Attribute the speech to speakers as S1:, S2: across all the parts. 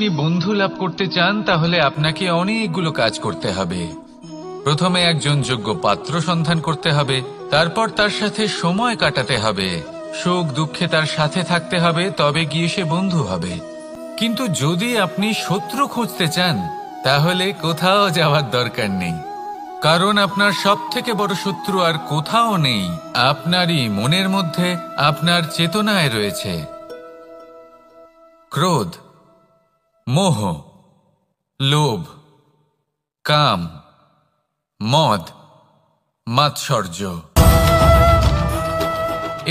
S1: আপনি বন্ধু লাভ করতে চান তাহলে আপনাকে অনেকগুলো কাজ করতে হবে। প্রথমে একজন যোগ্য পাত্র সন্ধান করতে হবে, তারপর তার সাথে সময় কাটাতে হবে, সুখ দুঃখে তার সাথে থাকতে হবে, তবে গিয়ে সে বন্ধু হবে। কিন্তু যদি আপনি শত্রু খুঁজতে চান তাহলে কোথাও যাওয়ার দরকার নেই, কারণ আপনার সবথেকে বড় শত্রু আর কোথাও নেই, আপনারই মনের মধ্যে, আপনার চেতনায় রয়েছে। ক্রোধ, মোহ, লোভ, কাম, মদ, মাৎসর্য।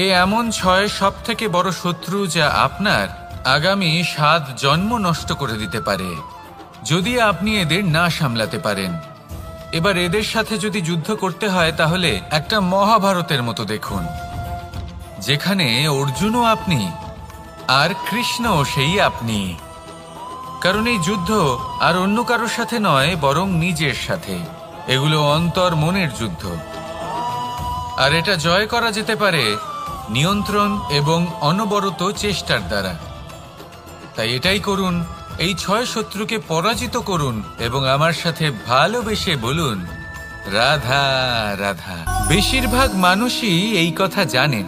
S1: এ এমন 6 সবথেকে বড় শত্রু যা আপনার আগামী 7 জন্ম নষ্ট করে দিতে পারে যদি আপনি এদের না সামলাতে পারেন। এবার এদের সাথে যদি যুদ্ধ করতে হয় তাহলে একটা মহাভারতের মতো দেখুন, যেখানে অর্জুনও আপনি আর কৃষ্ণও সেই আপনি। কারণ এই যুদ্ধ আর অন্য কারোর সাথে নয়, বরং নিজের সাথে। এগুলো অন্তর মনের যুদ্ধ, আর এটা জয় করা যেতে পারে নিয়ন্ত্রণ এবং অনবরত চেষ্টার দ্বারা। তাই এটাই করুন, এই 6 শত্রুকে পরাজিত করুন এবং আমার সাথে ভালোবেসে বলুন, রাধা রাধা। বেশিরভাগ মানুষই এই কথা জানেন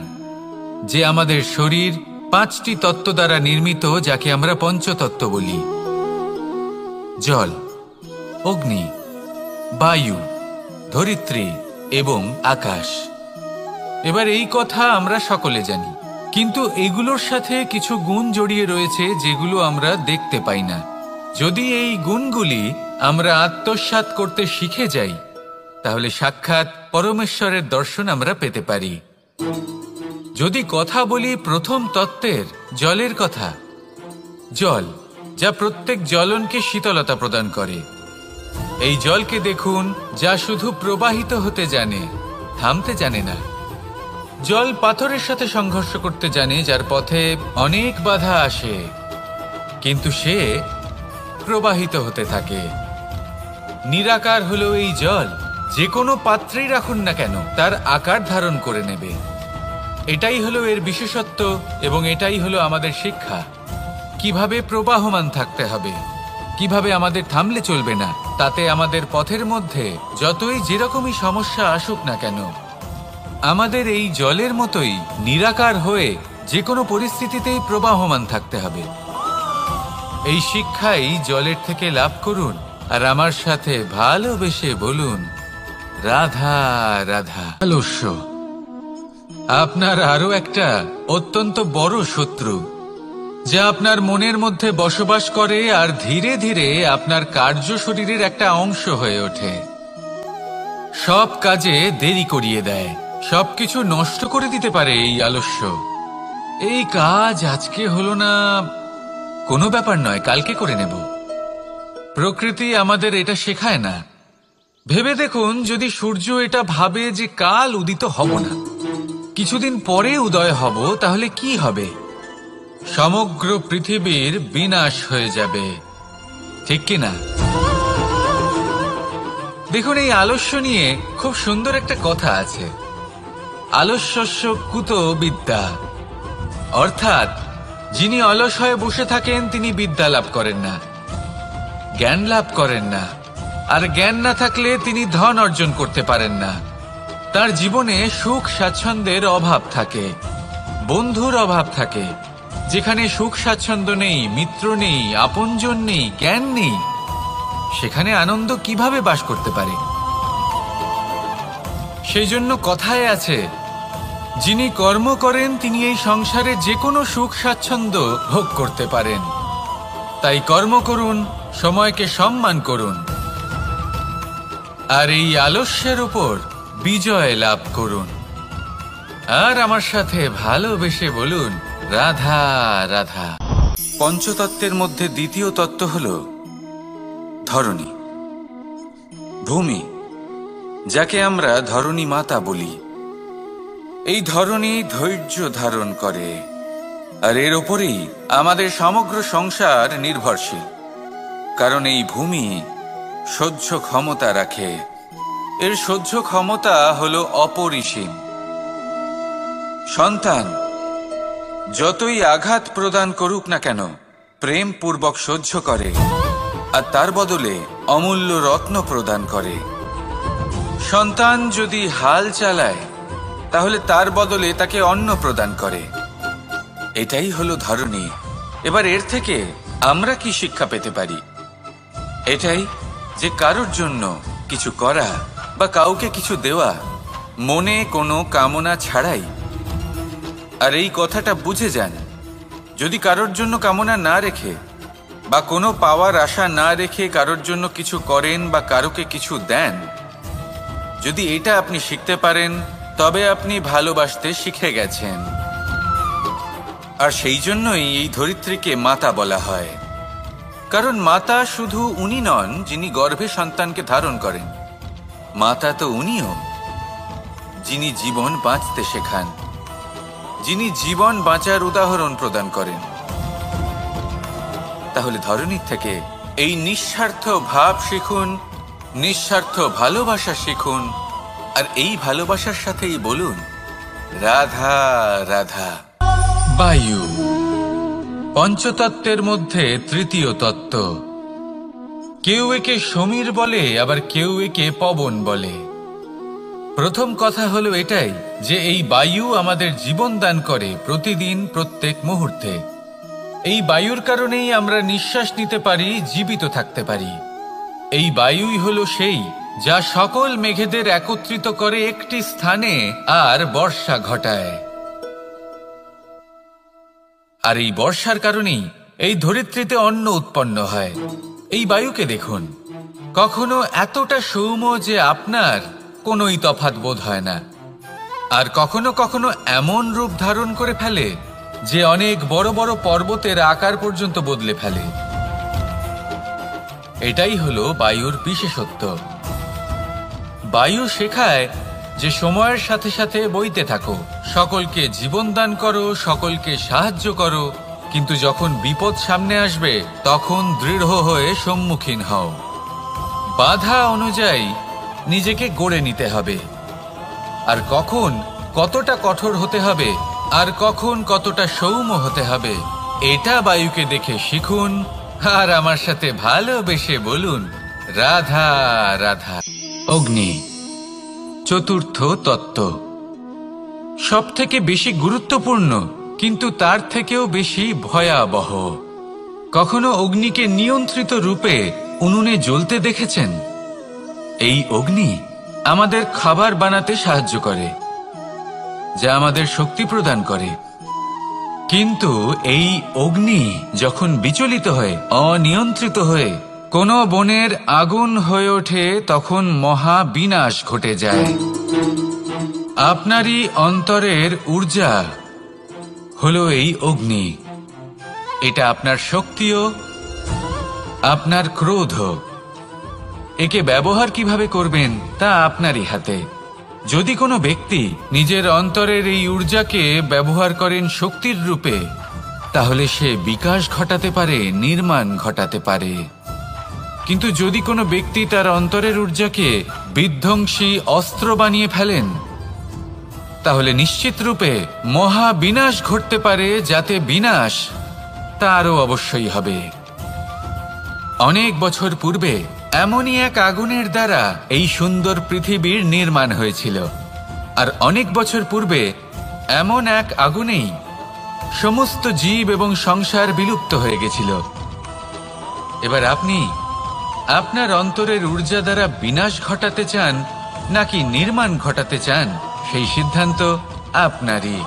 S1: যে আমাদের শরীর 5টি তত্ত্ব দ্বারা নির্মিত, যাকে আমরা পঞ্চতত্ত্ব বলি: জল, অগ্নি, বায়ু, ধরিত্রী এবং আকাশ। এবার এই কথা আমরা সকলে জানি, কিন্তু এগুলোর সাথে কিছু গুণ জড়িয়ে রয়েছে যেগুলো আমরা দেখতে পাই না। যদি এই গুণগুলি আমরা আত্মসাৎ করতে শিখে যাই তাহলে সাক্ষাৎ পরমেশ্বরের দর্শন আমরা পেতে পারি। যদি কথা বলি প্রথম তত্ত্বের, জলের কথা, জল যা প্রত্যেক জ্বলনকে শীতলতা প্রদান করে। এই জলকে দেখুন, যা শুধু প্রবাহিত হতে জানে, থামতে জানে না। জল পাথরের সাথে সংঘর্ষ করতে জানে, যার পথে অনেক বাধা আসে, কিন্তু সে প্রবাহিত হতে থাকে। নিরাকার হলো এই জল, যে কোনো পাত্রেই রাখুন না কেন তার আকার ধারণ করে নেবে। এটাই হলো এর বিশেষত্ব এবং এটাই হলো আমাদের শিক্ষা। কিভাবে প্রবাহমান থাকতে হবে, কিভাবে আমাদের থামলে চলবে না, তাতে আমাদের পথের মধ্যে যতই যেরকমই সমস্যা আসুক না কেন, আমাদের এই জলের মতোই নিরাকার হয়ে যে কোনো পরিস্থিতিতেই প্রবাহমান থাকতে হবে। এই শিক্ষাই জলের থেকে লাভ করুন আর আমার সাথে ভালোবেসে বলুন, রাধা রাধা। আলস্য আপনার আরো একটা অত্যন্ত বড় শত্রু, যা আপনার মনের মধ্যে বসবাস করে আর ধীরে ধীরে আপনার কার্য শরীরের একটা অংশ হয়ে ওঠে। সব কাজে দেরি করিয়ে দেয়, সবকিছু নষ্ট করে দিতে পারে এই আলস্য। এই কাজ আজকে হলো না, কোনো ব্যাপার নয়, কালকে করে নেব। প্রকৃতি আমাদের এটা শেখায় না। ভেবে দেখুন, যদি সূর্য এটা ভাবে যে কাল উদিত হব না, কিছুদিন পরে উদয় হব, তাহলে কি হবে? সমগ্র পৃথিবীর বিনাশ হয়ে যাবে, ঠিক কিনা? দেখুন, এই আলস্য নিয়ে খুব সুন্দর একটা কথা আছে, আলস্যস্য কুতো বিদ্যা। অর্থাৎ যিনি অলস হয়ে বসে থাকেন তিনি বিদ্যা লাভ করেন না, জ্ঞান লাভ করেন না, আর জ্ঞান না থাকলে তিনি ধন অর্জন করতে পারেন না। তার জীবনে সুখ স্বাচ্ছন্দ্যের অভাব থাকে, বন্ধুর অভাব থাকে। যেখানে সুখ স্বাচ্ছন্দ্য নেই, মিত্র নেই, আপনজন নেই, জ্ঞান নেই, সেখানে আনন্দ কিভাবে বাস করতে পারে? সেই জন্য কথায় আছে, যিনি কর্ম করেন তিনি এই সংসারে যে কোনো সুখ স্বাচ্ছন্দ্য ভোগ করতে পারেন। তাই কর্ম করুন, সময়কে সম্মান করুন, আর এই আলস্যের উপর বিজয় লাভ করুন। আর আমার সাথে ভালোবেসে বলুন, রাধা রাধা। পঞ্চতত্ত্বের মধ্যে দ্বিতীয় তত্ত্ব হল ধরণী, ভূমি, যাকে আমরা ধরণী মাতা বলি। এই ধরণী ধৈর্য ধারণ করে, আর এর ওপরেই আমাদের সমগ্র সংসার নির্ভরশীল। কারণ এই ভূমি সহ্য ক্ষমতা রাখে, এর সহ্য ক্ষমতা হল অপরিসীম। সন্তান যতই আঘাত প্রদান করুক না কেন, প্রেম পূর্বক সহ্য করে আর তার বদলে অমূল্য রত্ন প্রদান করে। সন্তান যদি হাল চালায় তাহলে তার বদলে তাকে অন্ন প্রদান করে। এটাই হলো ধরনী। এবার এর থেকে আমরা কি শিক্ষা পেতে পারি? এটাই যে কারোর জন্য কিছু করা বা কাউকে কিছু দেওয়া মনে কোনো কামনা ছাড়াই। আর এই কথাটা বুঝে যান, যদি কারোর জন্য কামনা না রেখে বা কোনো পাওয়ার আশা না রেখে কারোর জন্য কিছু করেন বা কারোকে কিছু দেন, যদি এটা আপনি শিখতে পারেন তবে আপনি ভালোবাসতে শিখে গেছেন। আর সেই জন্যই এই ধরিত্রীকে মাতা বলা হয়, কারণ মাতা শুধু উনি নন যিনি গর্ভে সন্তানকে ধারণ করেন, মাতা তো উনিও যিনি জীবন বাঁচতে শেখান, যিনি জীবন বাঁচার উদাহরণ প্রদান করেন। তাহলে ধরনীর থেকে এই নিঃস্বার্থ ভাব শিখুন, নিঃস্বার্থ ভালোবাসা শিখুন, আর এই ভালোবাসার সাথেই বলুন রাধা রাধা। বায়ু পঞ্চতত্ত্বের মধ্যে তৃতীয় তত্ত্ব। কেউ একে সমীর বলে, আবার কেউ একে পবন বলে। প্রথম কথা হলো এটাই যে এই বায়ু আমাদের জীবন দান করে প্রতিদিন, প্রত্যেক মুহূর্তে। এই বায়ুর কারণেই আমরা নিঃশ্বাস নিতে পারি, জীবিত থাকতে পারি। এই বায়ুই হলো সেই যা সকল মেঘেদের একত্রিত করে একটি স্থানে আর বর্ষা ঘটায়। আর এই বর্ষার কারণেই এই ধরিত্রীতে অন্ন উৎপন্ন হয়। এই বায়ুকে দেখুন, কখনো এতটা সৌম্য যে আপনার কোনোই তফাৎ বোধ হয় না, আর কখনো কখনো এমন রূপ ধারণ করে ফেলে যে অনেক বড় বড় পর্বতের আকার পর্যন্ত বদলে ফেলে। এটাই হলো বায়ুর বিশেষত্ব। বায়ু শেখায় যে সময়ের সাথে সাথে বইতে থাকো, সকলকে জীবন দান করো, সকলকে সাহায্য করো, কিন্তু যখন বিপদ সামনে আসবে তখন দৃঢ় হয়ে সম্মুখীন হও। বাধা অনুযায়ী নিজেকে গড়ে নিতে হবে, আর কখন কতটা কঠোর হতে হবে আর কখন কতটা সৌম্য হতে হবে এটা বায়ুকে দেখে শিখুন, আর আমার সাথে ভালোবেসে বলুন রাধা রাধা। অগ্নি চতুর্থ তত্ত্ব, সব থেকে বেশি গুরুত্বপূর্ণ কিন্তু তার থেকেও বেশি ভয়াবহ। কখনো অগ্নিকে নিয়ন্ত্রিত রূপে উনুনে জ্বলতে দেখেছেন? এই অগ্নি আমাদের খাবার বানাতে সাহায্য করে, যা আমাদের শক্তি প্রদান করে। কিন্তু এই অগ্নি যখন বিচলিত হয়ে, অনিয়ন্ত্রিত হয়ে কোনো বনের আগুন হয়ে ওঠে, তখন মহা বিনাশ ঘটে যায়। আপনারই অন্তরের ঊর্জা হলো এই অগ্নি। এটা আপনার শক্তিও, আপনার ক্রোধ। একে ব্যবহার কিভাবে করবেন তা আপনারই হাতে। যদি কোনো ব্যক্তি নিজের অন্তরের এই ঊর্জাকে ব্যবহার করেন শক্তির রূপে, তাহলে সে বিকাশ ঘটাতে পারে, নির্মাণ ঘটাতে পারে। কিন্তু যদি কোনো ব্যক্তি তার অন্তরের ঊর্জাকে বিধ্বংসী অস্ত্র বানিয়ে ফেলেন, তাহলে নিশ্চিত রূপে মহা বিনাশ ঘটতে পারে, যাতে বিনাশ তারও অবশ্যই হবে। অনেক বছর পূর্বে এমনই এক আগুনের দ্বারা এই সুন্দর পৃথিবীর নির্মাণ হয়েছিল, আর অনেক বছর পূর্বে এমন এক আগুনেই সমস্ত জীব এবং সংসার বিলুপ্ত হয়ে গেছিল। এবার আপনি আপনার অন্তরের ঊর্জা দ্বারা বিনাশ ঘটাতে চান নাকি নির্মাণ ঘটাতে চান, সেই সিদ্ধান্ত আপনারই।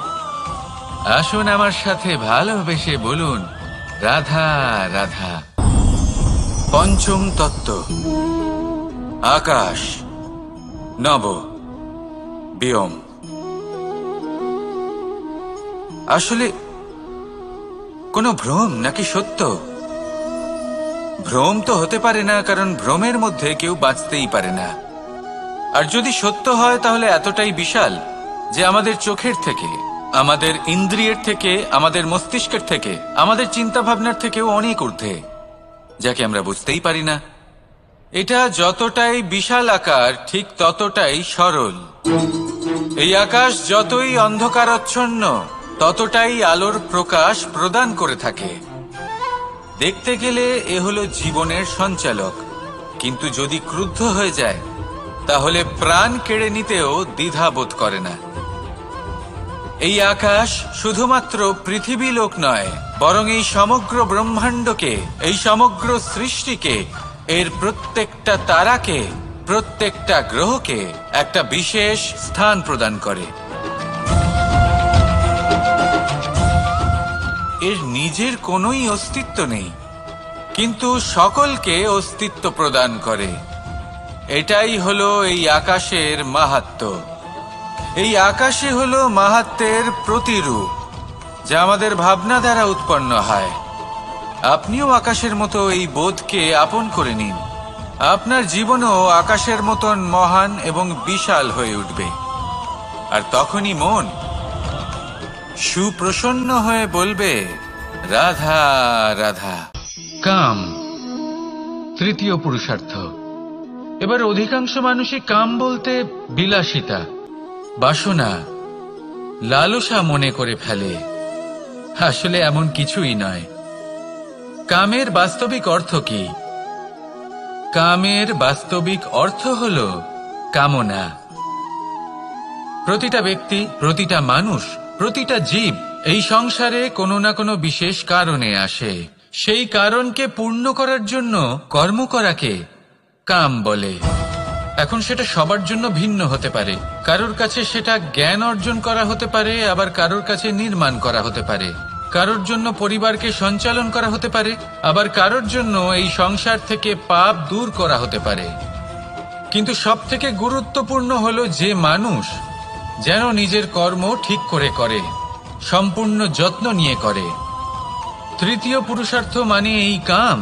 S1: আসুন আমার সাথে ভালোবেসে বলুন রাধা রাধা। পঞ্চম তত্ত্ব, আকাশ নব ব্যোম। আসলে কোনো ভ্রম নাকি সত্য? ভ্রম তো হতে পারে না, কারণ ভ্রমের মধ্যে কেউ বাঁচতেই পারে না। আর যদি সত্য হয় তাহলে এতটাই বিশাল যে আমাদের চোখের থেকে, আমাদের ইন্দ্রিয়ের থেকে, আমাদের মস্তিষ্কের থেকে, আমাদের চিন্তা ভাবনার থেকেও অনেক ঊর্ধ্বে, যাকে আমরা বুঝতেই পারি না। এটা যতটাই বিশাল আকার ঠিক ততটাই সরল। এই আকাশ যতই অন্ধকারাচ্ছন্ন ততটাই আলোর প্রকাশ প্রদান করে থাকে। দেখতে গেলে এ হলো জীবনের সঞ্চালক, কিন্তু যদি ক্রুদ্ধ হয়ে যায় তাহলে প্রাণ কেড়ে নিতেও দ্বিধাবোধ করে না। এই আকাশ শুধুমাত্র পৃথিবী লোক নয়, বরং এই সমগ্র ব্রহ্মাণ্ডকে, এই সমগ্র সৃষ্টিকে, এর প্রত্যেকটা তারাকে, প্রত্যেকটা গ্রহকে একটা বিশেষ স্থান প্রদান করে। এর নিজের কোনোই অস্তিত্ব নেই, কিন্তু সকলকে অস্তিত্ব প্রদান করে। এটাই হলো এই আকাশের মাহাত্ম্য। এই আকাশে হলো মাহাত্ম্যের প্রতিরূপ, যা আমাদের ভাবনা দ্বারা উৎপন্ন হয়। আপনিও আকাশের মতো এই বোধকে আপন করে নিন। আপনার জীবনও আকাশের মতন মহান এবং বিশাল হয়ে উঠবে। আর তখনই মন সুপ্রসন্ন হয়ে বলবে, রাধা রাধা। কাম, তৃতীয় পুরুষার্থ। এবার অধিকাংশ মানুষই কাম বলতে বিলাসিতা, বাসনা, লালসা মনে করে ফেলে। আসলে এমন কিছুই নয়। কামের বাস্তবিক অর্থ কি? কামের বাস্তবিক অর্থ হল কামনা। প্রতিটা ব্যক্তি, প্রতিটা মানুষ, প্রতিটা জীব এই সংসারে কোনো না কোনো বিশেষ কারণে আসে। সেই কারণকে পূর্ণ করার জন্য কর্ম করাকে কাম বলে। এখন সেটা সবার জন্য ভিন্ন হতে পারে। কারোর কাছে সেটা জ্ঞান অর্জন করা হতে পারে, আবার কারোর কাছে নির্মাণ করা হতে পারে। কারোর জন্য পরিবারকে সঞ্চালন করা হতে পারে, আবার কারোর জন্য এই সংসার থেকে পাপ দূর করা হতে পারে। কিন্তু সবথেকে গুরুত্বপূর্ণ হলো যে মানুষ যেন নিজের কর্ম ঠিক করে করে, সম্পূর্ণ যত্ন নিয়ে করে। তৃতীয় পুরুষার্থ মানে এই কাম।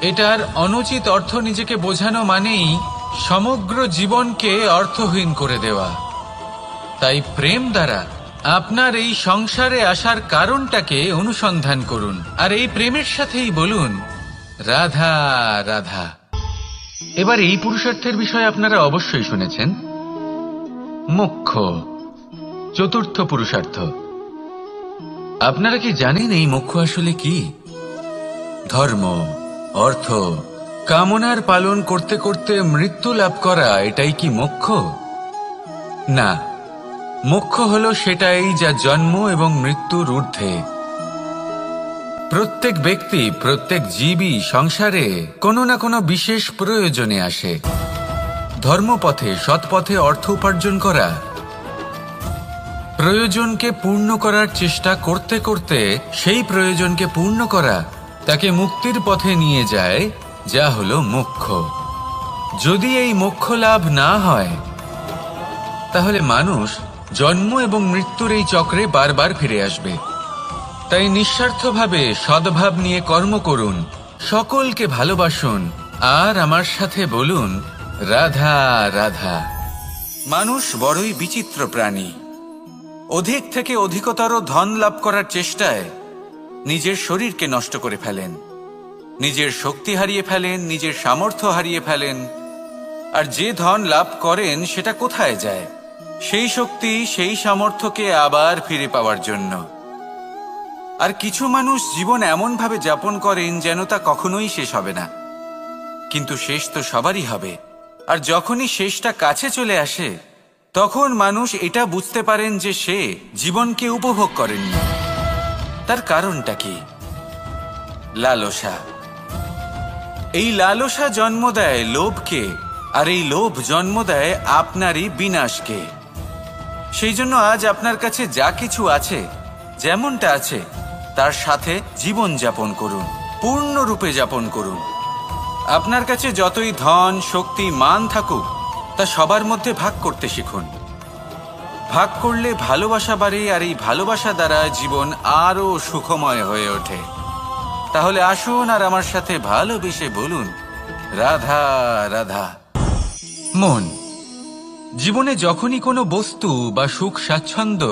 S1: এটার অনুচিত অর্থ নিজেকে বোঝানো মানেই সমগ্র জীবনকে অর্থহীন করে দেওয়া। তাই প্রেম দ্বারা আপনার এই সংসারে আসার কারণটাকে অনুসন্ধান করুন, আর এই প্রেমের সাথেই বলুন, রাধা রাধা। এবার এই পুরুষার্থের বিষয়ে আপনারা অবশ্যই শুনেছেন। মোক্ষ, চতুর্থ পুরুষার্থ। আপনারা কি জানেন এই মোক্ষ আসলে কি? ধর্ম, অর্থ, কামনার পালন করতে করতে মৃত্যু লাভ করা, এটাই কি মোক্ষ? না, মোক্ষ হলো সেটাই যা জন্ম এবং মৃত্যুর ঊর্ধ্বে। প্রত্যেক ব্যক্তি, প্রত্যেক জীবই সংসারে কোনো না কোনো বিশেষ প্রয়োজনে আসে। ধর্মপথে, সৎপথে অর্থ উপার্জন করা, প্রয়োজনকে পূর্ণ করার চেষ্টা করতে করতে সেই প্রয়োজনকে পূর্ণ করা তাকে মুক্তির পথে নিয়ে যায়, যা হলো মোক্ষ। যদি এই মোক্ষ লাভ না হয় তাহলে মানুষ জন্ম এবং মৃত্যুর এই চক্রে বারবার ফিরে আসবে। তাই নিঃস্বার্থভাবে সদ্ভাব নিয়ে কর্ম করুন, সকলকে ভালোবাসুন, আর আমার সাথে বলুন, রাধা রাধা। মানুষ বড়ই বিচিত্র প্রাণী। অধিক থেকে অধিকতর ধন লাভ করার চেষ্টায় নিজের শরীরকে নষ্ট করে ফেলেন, নিজের শক্তি হারিয়ে ফেলেন, নিজের সামর্থ্য হারিয়ে ফেলেন। আর যে ধন লাভ করেন সেটা কোথায় যায়? সেই শক্তি, সেই সামর্থ্যকে আবার ফিরে পাওয়ার জন্য। আর কিছু মানুষ জীবন এমনভাবে যাপন করেন যেন তা কখনোই শেষ হবে না, কিন্তু শেষ তো সবারই হবে। আর যখনই শেষটা কাছে চলে আসে তখন মানুষ এটা বুঝতে পারেন যে সে জীবনকে উপভোগ করেননি। তার কারণটা কি? লালসা। এই লালসা জন্ম দেয় লোভকে, আর এই লোভ জন্ম দেয় আপনারই বিনাশকে। সেই জন্য আজ আপনার কাছে যা কিছু আছে, যেমনটা আছে, তার সাথে জীবন যাপন করুন, পূর্ণরূপে যাপন করুন। আপনার কাছে যতই ধন, শক্তি, মান থাকুক, তা সবার মধ্যে ভাগ করতে শিখুন। ভাগ করলে ভালোবাসা বাড়ে, আর এই ভালোবাসা দ্বারা জীবন আরো সুখময় হয়ে ওঠে। তাহলে আসুন আর আমার সাথে ভালোবেসে বলুন, রাধা রাধা। মন, জীবনে যখনই কোনো বস্তু বা সুখ স্বাচ্ছন্দ্য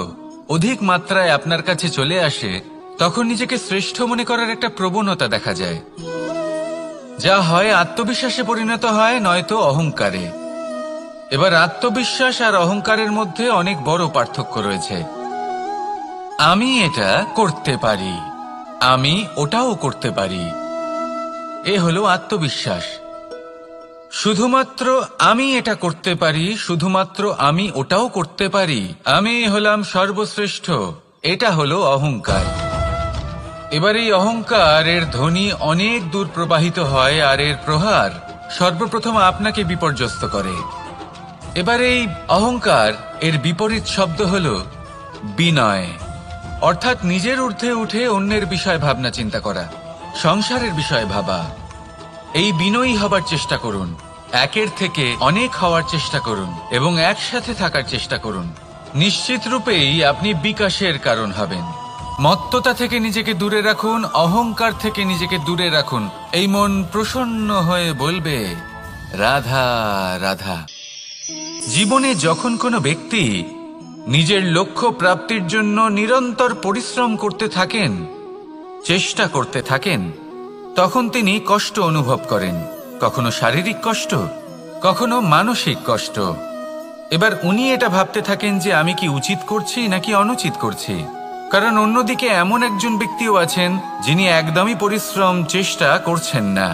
S1: অধিক মাত্রায় আপনার কাছে চলে আসে, তখন নিজেকে শ্রেষ্ঠ মনে করার একটা প্রবণতা দেখা যায়, যা হয় আত্মবিশ্বাসে পরিণত হয়, নয়তো অহংকারে। এবার আত্মবিশ্বাস আর অহংকারের মধ্যে অনেক বড় পার্থক্য রয়েছে। আমি এটা করতে পারি, আমি ওটাও করতে পারি, এ হলো আত্মবিশ্বাস। শুধুমাত্র আমি এটা করতে পারি, শুধুমাত্র আমি ওটাও করতে পারি, আমি হলাম সর্বশ্রেষ্ঠ, এটা হলো অহংকার। এবার এই অহংকার এর ধ্বনি অনেক দূর প্রবাহিত হয়, আর এর প্রহার সর্বপ্রথম আপনাকে বিপর্যস্ত করে। এবার এই অহংকার এর বিপরীত শব্দ হলো বিনয়, অর্থাৎ নিজের ঊর্ধ্বে উঠে অন্যের বিষয় ভাবনা চিন্তা করা, সংসারের বিষয় ভাবা। এই বিনয়ী হবার চেষ্টা করুন, একের থেকে অনেক হওয়ার চেষ্টা করুন এবং একসাথে থাকার চেষ্টা করুন। নিশ্চিত রূপেই আপনি বিকাশের কারণ হবেন। মত্ততা থেকে নিজেকে দূরে রাখুন, অহংকার থেকে নিজেকে দূরে রাখুন। এই মন প্রসন্ন হয়ে বলবে রাধা রাধা। জীবনে যখন কোনো ব্যক্তি নিজের লক্ষ্য প্রাপ্তির জন্য নিরন্তর পরিশ্রম করতে থাকেন, চেষ্টা করতে থাকেন, তখন তিনি কষ্ট অনুভব করেন, কখনো শারীরিক কষ্ট, কখনো মানসিক কষ্ট। এবার উনি এটা ভাবতে থাকেন যে আমি কি উচিত করছি নাকি অনুচিত করছি। কারণ অন্যদিকে এমন একজন ব্যক্তিও আছেন যিনি একদমই পরিশ্রম চেষ্টা করছেন না।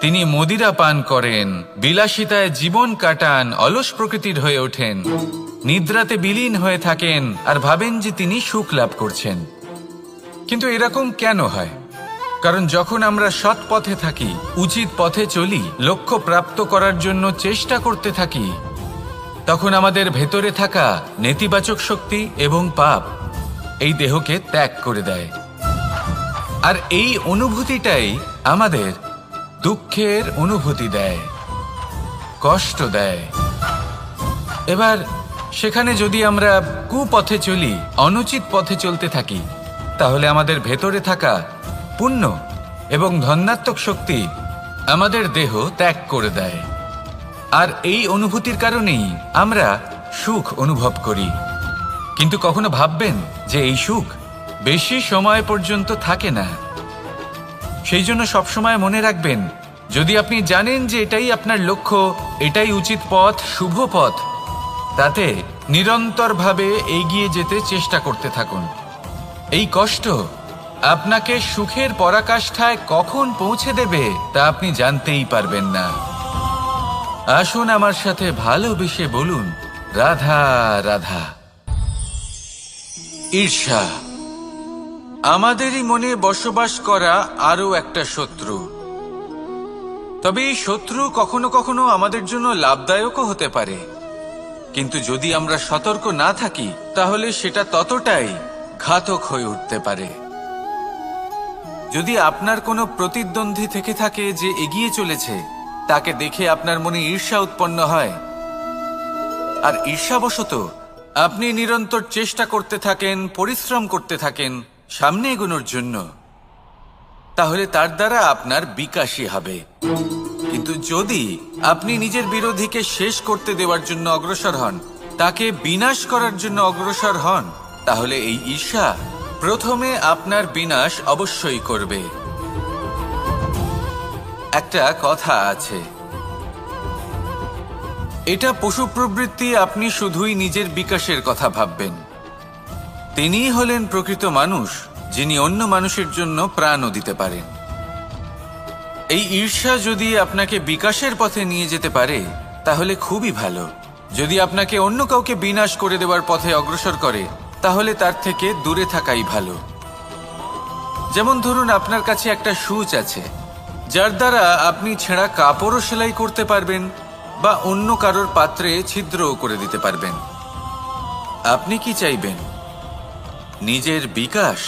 S1: তিনি মদিরা পান করেন, বিলাসিতায় জীবন কাটান, অলস প্রকৃতির হয়ে ওঠেন, নিদ্রাতে বিলীন হয়ে থাকেন আর ভাবেন যে তিনি সুখ লাভ করছেন। কিন্তু এরকম কেন হয়? কারণ যখন আমরা সৎ পথে থাকি, উচিত পথে চলি, লক্ষ্য প্রাপ্ত করার জন্য চেষ্টা করতে থাকি, তখন আমাদের ভেতরে থাকা নেতিবাচক শক্তি এবং পাপ এই দেহকে ত্যাগ করে দেয়। আর এই অনুভূতিটাই আমাদের দুঃখের অনুভূতি দেয়, কষ্ট দেয়। এবার সেখানে যদি আমরা কুপথে চলি, অনুচিত পথে চলতে থাকি, তাহলে আমাদের ভেতরে থাকা পুণ্য এবং ধনাত্মক শক্তি আমাদের দেহ ত্যাগ করে দেয়। আর এই অনুভূতির কারণেই আমরা সুখ অনুভব করি। কিন্তু কখনো ভাববেন যে এই সুখ বেশি সময় পর্যন্ত থাকে না। সেই জন্য সবসময় মনে রাখবেন, যদি আপনি জানেন যে এটাই আপনার লক্ষ্য, এটাই উচিত পথ, শুভ পথ, তাতে নিরন্তরভাবে এগিয়ে যেতে চেষ্টা করতে থাকুন। এই কষ্ট আপনাকে সুখের পরাকাষ্ঠায় কখন পৌঁছে দেবে তা আপনি জানতেই পারবেন না। আসুন আমার সাথে ভালোবেসে বলুন রাধা রাধা। ঈর্ষা আমাদেরই মনে বসবাস করা আরো একটা শত্রু। তবে এই শত্রু কখনো কখনো আমাদের জন্য লাভদায়কও হতে পারে, কিন্তু যদি আমরা সতর্ক না থাকি তাহলে সেটা ততটাই ঘাতক হয়ে উঠতে পারে। যদি আপনার কোনো প্রতিদ্বন্দ্বী থেকে থাকে যে এগিয়ে চলেছে, তাকে দেখে আপনার মনে ঈর্ষা উৎপন্ন হয়, আর ঈর্ষাবশত আপনি নিরন্তর চেষ্টা করতে থাকেন, পরিশ্রম করতে থাকেন সামনে এগোনোর জন্য, তাহলে তার দ্বারা আপনার বিকাশই হবে। কিন্তু যদি আপনি নিজের বিরোধীকে শেষ করতে দেওয়ার জন্য অগ্রসর হন, তাকে বিনাশ করার জন্য অগ্রসর হন, তাহলে এই ঈর্ষা প্রথমে আপনার বিনাশ অবশ্যই করবে। একটা কথা আছে, এটা পশু প্রবৃত্তি, আপনি শুধুই নিজের বিকাশের কথা ভাববেন। তিনিই হলেন প্রকৃত মানুষ, যিনি অন্য মানুষের জন্য প্রাণও দিতে পারেন। এই ঈর্ষা যদি আপনাকে বিকাশের পথে নিয়ে যেতে পারে তাহলে খুবই ভালো। যদি আপনাকে অন্য কাউকে বিনাশ করে দেওয়ার পথে অগ্রসর করে, তাহলে তার থেকে দূরে থাকাই ভালো। যেমন ধরুন, আপনার কাছে একটা সূচ আছে, যার দ্বারা আপনি ছেঁড়া কাপড়ও সেলাই করতে পারবেন বা অন্য কারোর পাত্রে ছিদ্রও করে দিতে পারবেন। আপনি কি চাইবেন, নিজের বিকাশ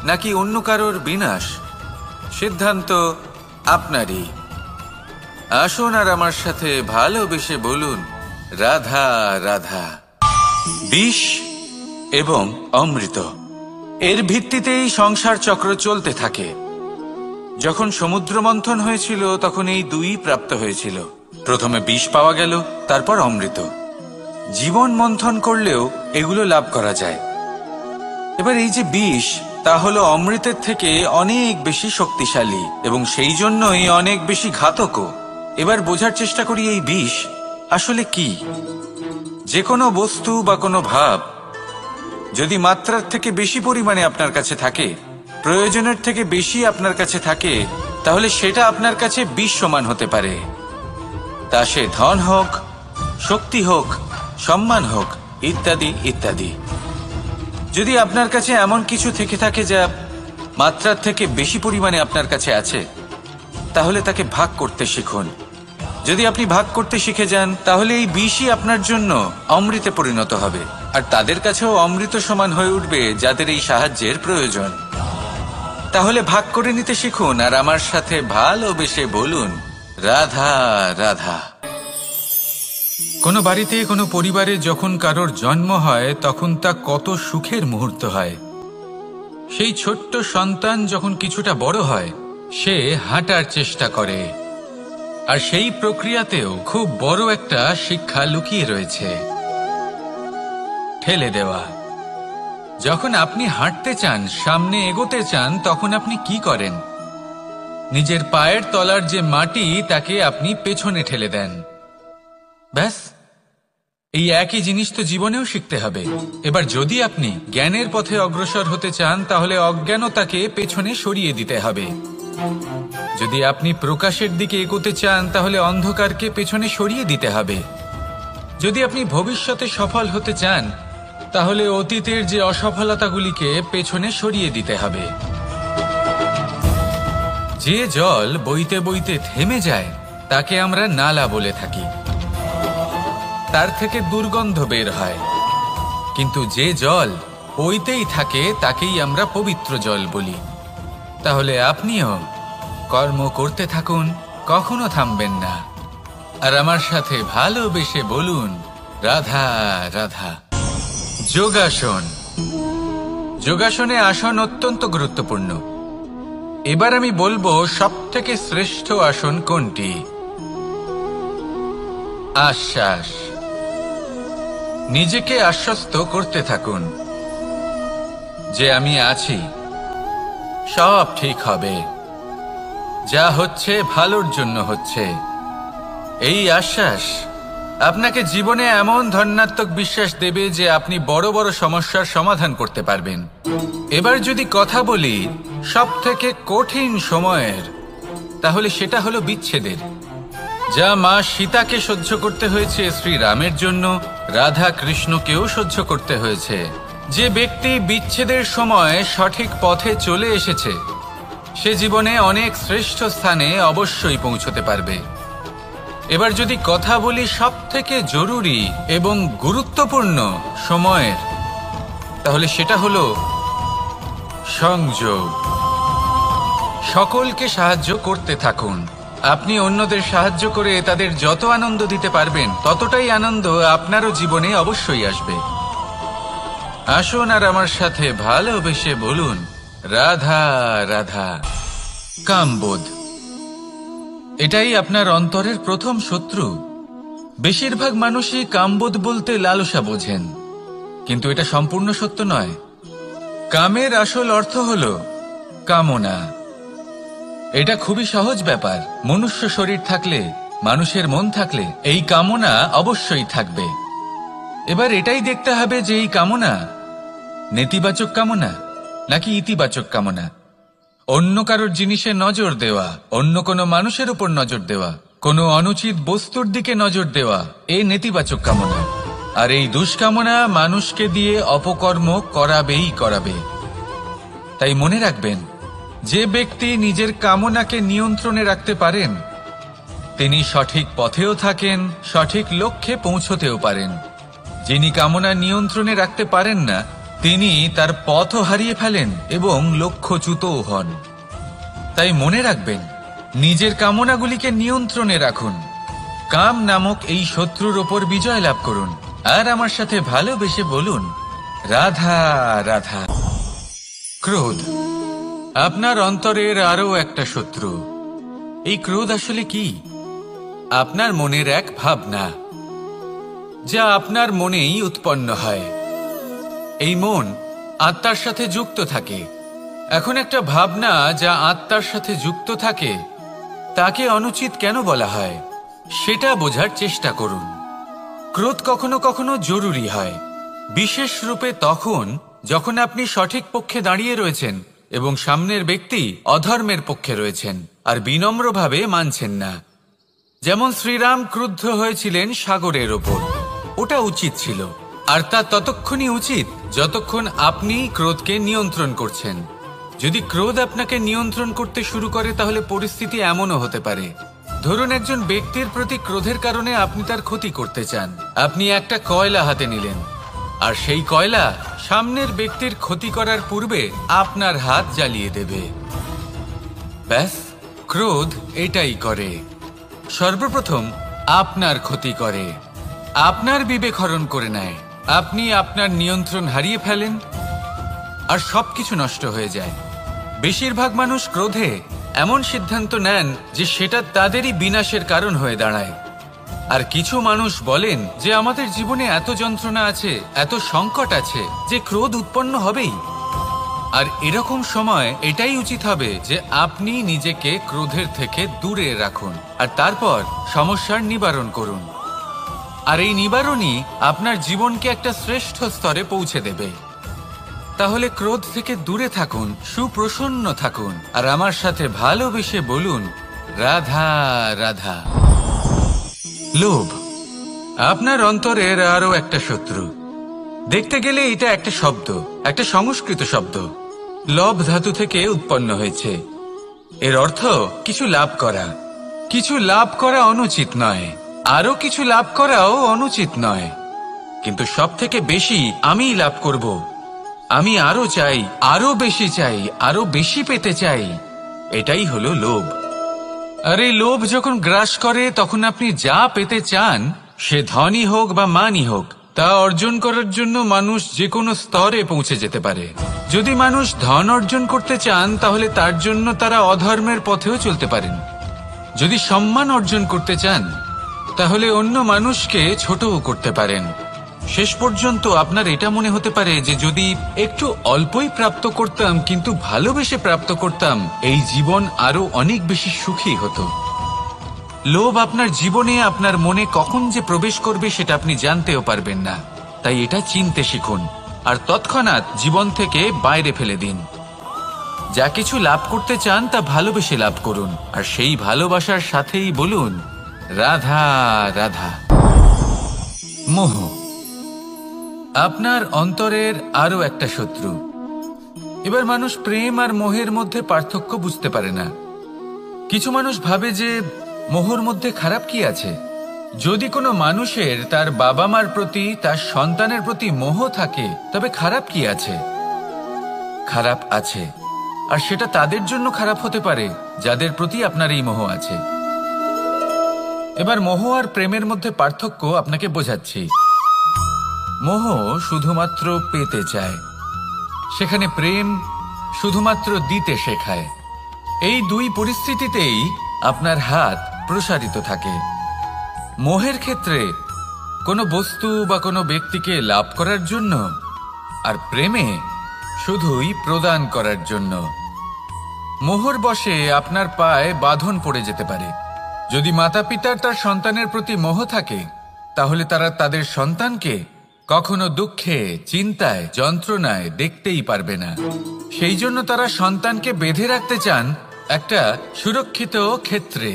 S1: নাকি অন্য কারোর বিনাশ? সিদ্ধান্ত আপনারই। আসুন আর আমার সাথে ভালোবেসে বলুন রাধা রাধা। বিষ এবং অমৃত, এর ভিত্তিতেই সংসার চক্র চলতে থাকে। যখন সমুদ্র মন্থন হয়েছিল তখন এই দুই প্রাপ্ত হয়েছিল। প্রথমে বিষ পাওয়া গেল, তারপর অমৃত। জীবন মন্থন করলেও এগুলো লাভ করা যায়। এবার এই যে বিষ, তা হলো অমৃতের থেকে অনেক বেশি শক্তিশালী এবং সেই জন্যই অনেক বেশি ঘাতকও। এবার বোঝার চেষ্টা করি এই বিষ আসলে কি। যে কোনো বস্তু বা কোনো ভাব যদি মাত্রার থেকে বেশি পরিমাণে আপনার কাছে থাকে, প্রয়োজনের থেকে বেশি আপনার কাছে থাকে, তাহলে সেটা আপনার কাছে বিষ সমান হতে পারে। তা সে ধন হোক, শক্তি হোক, সম্মান হোক, ইত্যাদি ইত্যাদি। যদি আপনার কাছে এমন কিছু থেকে থাকে যা মাত্রার থেকে বেশি পরিমাণে আপনার কাছে আছে, তাহলে তাকে ভাগ করতে শিখুন। যদি আপনি ভাগ করতে শিখে যান, তাহলে এই বিষই আপনার জন্য অমৃতে পরিণত হবে, আর তাদের কাছেও অমৃত সমান হয়ে উঠবে যাদের এই সাহায্যের প্রয়োজন। তাহলে ভাগ করে নিতে শিখুন আর আমার সাথে ভালোবেসে বলুন, রাধা রাধা। কোনো বাড়িতে, কোনো পরিবারে যখন কারোর জন্ম হয়, তখন তা কত সুখের মুহূর্ত হয়। সেই ছোট্ট সন্তান যখন কিছুটা বড় হয়, সে হাঁটার চেষ্টা করে, আর সেই প্রক্রিয়াতেও খুব বড় একটা শিক্ষা লুকিয়ে রয়েছে, ঠেলে দেওয়া। যখন আপনি হাঁটতে চান, সামনে এগোতে চান, তখন আপনি কি করেন? নিজের পায়ের তলার যে মাটি, তাকে আপনি পেছনে ঠেলে দেন। ব্যাস, এই একই জিনিস তো জীবনেও শিখতে হবে। এবার যদি আপনি জ্ঞানের পথে অগ্রসর হতে চান, তাহলে অজ্ঞানতাকে পেছনে সরিয়ে দিতে হবে। যদি আপনি প্রকাশের দিকে এগোতে চান, তাহলে অন্ধকারকে পেছনে সরিয়ে দিতে হবে। যদি আপনি ভবিষ্যতে সফল হতে চান, তাহলে অতীতের যে অসফলতাগুলিকে পেছনে সরিয়ে দিতে হবে। যে জল বইতে বইতে থেমে যায়, তাকে আমরা নালা বলে থাকি। তার থেকে দুর্গন্ধ বের হয়। কিন্তু যে জল বইতেই থাকে, তাকেই আমরা পবিত্র জল বলি। তাহলে আপনিও কর্ম করতে থাকুন, কখনো থামবেন না, আর আমার সাথে ভালোবেসে বলুন, রাধা রাধা। যোগাসন। যোগাসনে আসন অত্যন্ত গুরুত্বপূর্ণ। এবার আমি বলবো সবথেকে শ্রেষ্ঠ আসন কোনটি। আশ্বাস। নিজেকে আশ্বস্ত করতে থাকুন যে আমি আছি, সব ঠিক হবে, যা হচ্ছে ভালোর জন্য হচ্ছে। এই আশ্বাস আপনাকে জীবনে এমন ধনাত্মক বিশ্বাস দেবে যে আপনি বড় বড় সমস্যার সমাধান করতে পারবেন। এবার যদি কথা বলি সবথেকে কঠিন সময়ের, তাহলে সেটা হলো বিচ্ছেদের। যা মা সীতাকে সহ্য করতে হয়েছে শ্রীরামের জন্য, রাধা কৃষ্ণকেও সহ্য করতে হয়েছে। যে ব্যক্তি বিচ্ছেদের সময় সঠিক পথে চলে এসেছে, সে জীবনে অনেক শ্রেষ্ঠ স্থানে অবশ্যই পৌঁছতে পারবে। এবার যদি কথা বলি সবথেকে জরুরি এবং গুরুত্বপূর্ণ সময়ের, তাহলে সেটা হলো সংযোগ। সকলকে সাহায্য করতে থাকুন। আপনি অন্যদের সাহায্য করে তাদের যত আনন্দ দিতে পারবেন, ততটাই আনন্দ আপনারও জীবনে অবশ্যই আসবে। আসুন আর আমার সাথে ভালোবেসে বলুন, রাধা রাধা। কামবোধ। এটাই আপনার অন্তরের প্রথম শত্রু। বেশিরভাগ মানুষই কামবোধ বলতে লালসা বোঝেন, কিন্তু এটা সম্পূর্ণ সত্য নয়। কামের আসল অর্থ হল কামনা। এটা খুবই সহজ ব্যাপার। মনুষ্য শরীর থাকলে, মানুষের মন থাকলে, এই কামনা অবশ্যই থাকবে। এবার এটাই দেখতে হবে যে এই কামনা নেতিবাচক কামনা নাকি ইতিবাচক কামনা। অন্য কারোর জিনিসে নজর দেওয়া, অন্য কোনো মানুষের উপর নজর দেওয়া, কোনো অনুচিত বস্তুর দিকে নজর দেওয়া, এই নেতিবাচক কামনা। আর এই দুষ্কামনা মানুষকে দিয়ে অপকর্ম করাবেই করাবে। তাই মনে রাখবেন, যে ব্যক্তি নিজের কামনাকে নিয়ন্ত্রণে রাখতে পারেন, তিনি সঠিক পথেও থাকেন, সঠিক লক্ষ্যে পৌঁছতেও পারেন। যিনি কামনা নিয়ন্ত্রণে রাখতে পারেন না, তিনি তার পথও হারিয়ে ফেলেন এবং লক্ষ্যচ্যুতও হন। তাই মনে রাখবেন, নিজের কামনাগুলিকে নিয়ন্ত্রণে রাখুন। কাম নামক এই শত্রুর ওপর বিজয় লাভ করুন, আর আমার সাথে ভালোবেসে বলুন, রাধা রাধা। ক্রোধ। আপনার অন্তরের আরও একটা শত্রু। এই ক্রোধ আসলে কি? আপনার মনের এক ভাবনা, যা আপনার মনেই উৎপন্ন হয়। এই মন আত্মার সাথে যুক্ত থাকে। এখন একটা ভাবনা যা আত্মার সাথে যুক্ত থাকে, তাকে অনুচিত কেন বলা হয়, সেটা বোঝার চেষ্টা করুন। ক্রোধ কখনো কখনো জরুরি হয়, বিশেষ রূপে তখন যখন আপনি সঠিক পক্ষে দাঁড়িয়ে রয়েছেন এবং সামনের ব্যক্তি অধর্মের পক্ষে রয়েছেন। আর বিনম্রভাবে মানছেন না। যেমন শ্রীরাম ক্রুদ্ধ হয়েছিলেন সাগরের ওপর, ওটা উচিত ছিল, আর তা ততক্ষণই উচিত যতক্ষণ আপনি ক্রোধকে নিয়ন্ত্রণ করছেন। যদি ক্রোধ আপনাকে নিয়ন্ত্রণ করতে শুরু করে তাহলে পরিস্থিতি এমনও হতে পারে, ধরুন একজন ব্যক্তির প্রতি ক্রোধের কারণে আপনি তার ক্ষতি করতে চান। আপনি একটা কয়লা হাতে নিলেন, আর সেই কয়লা সামনের ব্যক্তির ক্ষতি করার পূর্বে আপনার হাত জ্বালিয়ে দেবে। ব্যাস, ক্রোধ এটাই করে, সর্বপ্রথম আপনার ক্ষতি করে, আপনার বিবেক হরণ করে নেয়, আপনি আপনার নিয়ন্ত্রণ হারিয়ে ফেলেন, আর সবকিছু নষ্ট হয়ে যায়। বেশিরভাগ মানুষ ক্রোধে এমন সিদ্ধান্ত নেন যে সেটা তাদেরই বিনাশের কারণ হয়ে দাঁড়ায়। আর কিছু মানুষ বলেন যে আমাদের জীবনে এত যন্ত্রণা আছে, এত সংকট আছে যে ক্রোধ উৎপন্ন হবেই। আর এরকম সময় এটাই উচিত হবে যে আপনি নিজেকে ক্রোধের থেকে দূরে রাখুন, আর তারপর সমস্যার নিবারণ করুন। আর এই নিবারণই আপনার জীবনকে একটা শ্রেষ্ঠ স্তরে পৌঁছে দেবে। তাহলে ক্রোধ থেকে দূরে থাকুন, সুপ্রসন্ন থাকুন, আর আমার সাথে ভালোবেসে বলুন, রাধা রাধা। লোভ আপনার অন্তরের আরো একটা শত্রু। দেখতে গেলে এটা একটা শব্দ, একটা সংস্কৃত শব্দ, লব ধাতু থেকে উৎপন্ন হয়েছে। এর অর্থ কিছু লাভ করা। কিছু লাভ করা অনুচিত নয়, আরো কিছু লাভ করাও অনুচিত নয়, কিন্তু সব থেকে বেশি আমি লাভ করব, আমি আরো চাই, আরো বেশি চাই, আরো বেশি পেতে চাই, এটাই হলো লোভ। আর এই লোভ যখন গ্রাস করে তখন আপনি যা পেতে চান, সে ধনই হোক বা মানই হোক, তা অর্জন করার জন্য মানুষ যে কোনো স্তরে পৌঁছে যেতে পারে। যদি মানুষ ধন অর্জন করতে চান তাহলে তার জন্য তারা অধর্মের পথেও চলতে পারেন। যদি সম্মান অর্জন করতে চান তাহলে অন্য মানুষকে ছোটও করতে পারেন। শেষ পর্যন্ত আপনার এটা মনে হতে পারে যে যদি একটু অল্পই প্রাপ্ত করতাম, কিন্তু ভালোবেসে প্রাপ্ত করতাম, এই জীবন আরো অনেক বেশি সুখী হতো। লোভ আপনার জীবনে, আপনার মনে কখন যে প্রবেশ করবে সেটা আপনি জানতেও পারবেন না। তাই এটা চিনতে শিখুন, আর তৎক্ষণাৎ জীবন থেকে বাইরে ফেলে দিন। যা কিছু লাভ করতে চান তা ভালোবেসে লাভ করুন, আর সেই ভালোবাসার সাথেই বলুন, রাধা রাধা। মোহ আপনার অন্তরের আরো একটা শত্রু। এবার মানুষ প্রেম আর মোহের মধ্যে পার্থক্য বুঝতে পারে না। কিছু মানুষ ভাবে যে মোহর মধ্যে খারাপ কি আছে। যদি কোনো মানুষের তার বাবা মার প্রতি, তার সন্তানের প্রতি মোহ থাকে, তবে খারাপ কি আছে? খারাপ আছে, আর সেটা তাদের জন্য খারাপ হতে পারে যাদের প্রতি আপনার এই মোহ আছে। এবার মোহ আর প্রেমের মধ্যে পার্থক্য আপনাকে বোঝাচ্ছি। মোহ শুধুমাত্র পেতে চায়, সেখানে প্রেম শুধুমাত্র দিতে শেখায়। এই দুই পরিস্থিতিতেই আপনার হাত প্রসারিত থাকে। মোহের ক্ষেত্রে কোনো বস্তু বা কোনো ব্যক্তিকে লাভ করার জন্য, আর প্রেমে শুধুই প্রদান করার জন্য। মোহর বশে আপনার পায়ে বাঁধন পড়ে যেতে পারে। যদি মাতা পিতার তার সন্তানের প্রতি মোহ থাকে তাহলে তারা তাদের সন্তানকে কখনো দুঃখে, চিন্তায়, যন্ত্রণায় দেখতেই পারবে না। সেই জন্য তারা সন্তানকে বেঁধে রাখতে চান একটা সুরক্ষিত ক্ষেত্রে,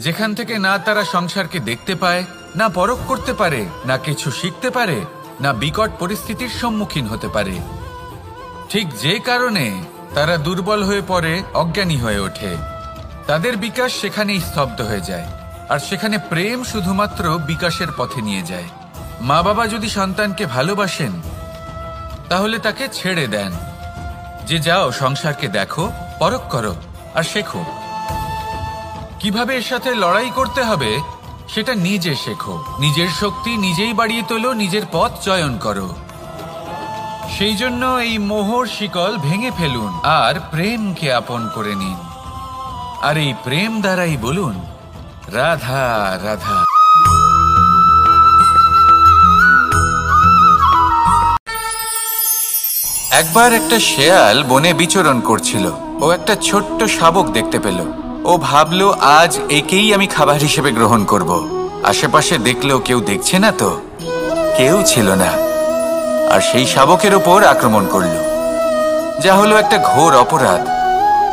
S1: যেখান থেকে না তারা সংসারকে দেখতে পায়, না পরখ করতে পারে, না কিছু শিখতে পারে, না বিকট পরিস্থিতির সম্মুখীন হতে পারে। ঠিক যে কারণে তারা দুর্বল হয়ে পড়ে, অজ্ঞানী হয়ে ওঠে। তাদের বিকাশ সেখানেই স্তব্ধ হয়ে যায়, আর সেখানে প্রেম শুধুমাত্র বিকাশের পথে নিয়ে যায়। মা বাবা যদি সন্তানকে ভালোবাসেন তাহলে তাকে ছেড়ে দেন, যে যাও সংসারকে দেখো, পরখ করো, আর শেখো। কিভাবে এর সাথে লড়াই করতে হবে সেটা নিজে শেখো। নিজের শক্তি নিজেই বাড়িয়ে তোলো, নিজের পথ চয়ন করো। সেই জন্য এই মোহর শিকল ভেঙে ফেলুন আর প্রেমকে আপন করে নিন, আর এই প্রেম দ্বারাই বলুন, রাধা রাধা। একবার একটা শেয়াল বনে বিচরণ করছিল। ও একটা ছোট্ট শাবক দেখতে পেল। ও ভাবলো, আজ একেই আমি খাবার হিসেবে গ্রহণ করব। আশেপাশে দেখলেও কেউ দেখছে না তো, কেউ ছিল না, আর সেই শাবকের ওপর আক্রমণ করলো, যা হলো একটা ঘোর অপরাধ।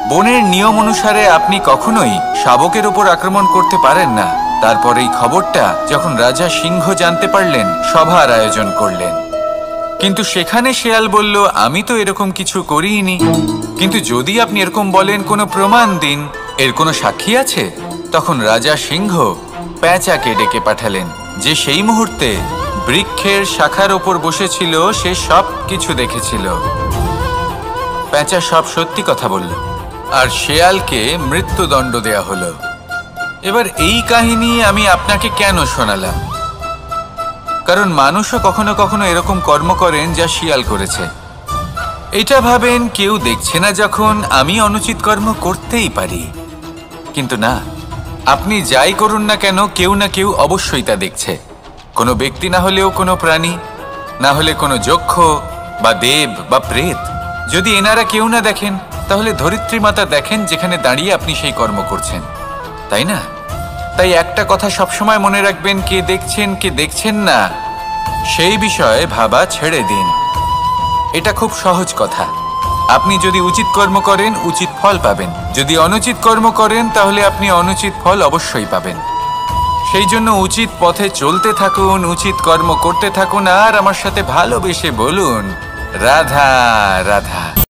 S1: বনের নিয়ম অনুসারে আপনি কখনোই শাবকের উপর আক্রমণ করতে পারেন না। তারপর এই খবরটা যখন রাজা সিংহ জানতে পারলেন, সভার আয়োজন করলেন। কিন্তু সেখানে শেয়াল বলল, আমি তো এরকম কিছু করিনি। কিন্তু যদি আপনি এরকম বলেন, কোনো প্রমাণ দিন, এর কোনো সাক্ষী আছে? তখন রাজা সিংহ পেঁচাকে ডেকে পাঠালেন, যে সেই মুহূর্তে বৃক্ষের শাখার ওপর বসেছিল, সে সব কিছু দেখেছিল। পেঁচা সব সত্যি কথা বলল, আর শেয়ালকে মৃত্যুদণ্ড দেয়া হলো। এবার এই কাহিনী আমি আপনাকে কেন শোনালাম? কারণ মানুষও কখনো কখনো এরকম কর্ম করেন যা শিয়াল করেছে। এটা ভাবেন কেউ দেখছে না, যখন আমি অনুচিত কর্ম করতেই পারি। কিন্তু না, আপনি যাই করুন না কেন, কেউ না কেউ অবশ্যই তা দেখছে। কোনো ব্যক্তি না হলেও কোনো প্রাণী, না হলে কোনো যক্ষ বা দেব বা প্রেত। যদি এনারা কেউ না দেখেন, তাহলে ধরিত্রী মাতা দেখেন, যেখানে দাঁড়িয়ে আপনি সেই কর্ম করছেন, তাই না? তাই একটা কথা সবসময় মনে রাখবেন, কে দেখছেন কে দেখছেন না সেই বিষয়ে ভাবা ছেড়ে দিন। এটা খুব সহজ কথা। আপনি যদি উচিত কর্ম করেন, উচিত ফল পাবেন। যদি অনুচিত কর্ম করেন, তাহলে আপনি অনুচিত ফল অবশ্যই পাবেন। সেই জন্য উচিত পথে চলতে থাকুন, উচিত কর্ম করতে থাকুন, আর আমার সাথে ভালোবেসে বলুন, রাধা রাধা।